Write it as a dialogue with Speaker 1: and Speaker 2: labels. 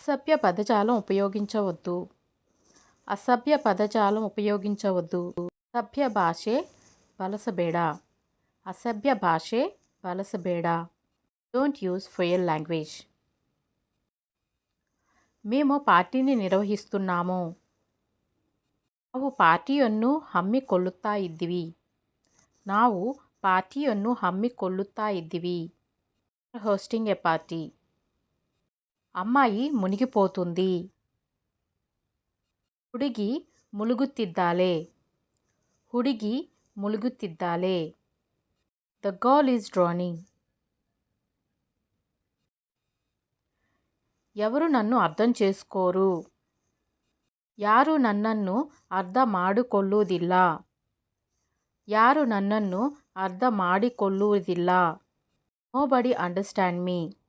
Speaker 1: అసభ్య పదజాలం ఉపయోగించవద్దు. అసభ్య పదజాలం ఉపయోగించవద్దు. అసభ్య భాషೆ ಬಳಸಬೇಡ. అసభ్య భాషೆ ಬಳಸಬೇಡ. Don't use fail language. మేము ಪಾರ್ಟಿని ನಿರ್ವಹಿಸುತ್ತಿన్నాము. ನಾವು ಪಾರ್ಟಿಯನ್ನು ಹಮ್ಮಿಕೊಳ್ಳುತ್ತಾ ಇದ್ದೀವಿ. ನಾವು ಪಾರ್ಟಿಯನ್ನು ಹಮ್ಮಿಕೊಳ್ಳುತ್ತಾ ಇದ್ದೀವಿ. Hosting A party. అమ్మాయి మునిగిపోతుంది. ಹುಡುಗಿ ಮುಳುಗುತ್ತಿದ್ದಾಳೆ. ಹುಡುಗಿ ಮುಳುಗುತ್ತಿದ್ದಾಳೆ. The girl is drowning. ఎవరు నన్ను అర్థం చేసుకోరు. ಯಾರು ನನ್ನನ್ನು ಅರ್ಥ ಮಾಡಿಕೊಳ್ಳುವುದಿಲ್ಲ. ಯಾರು ನನ್ನನ್ನು ಅರ್ಥ ಮಾಡಿಕೊಳ್ಳುವುದಿಲ್ಲ. Nobody understand me.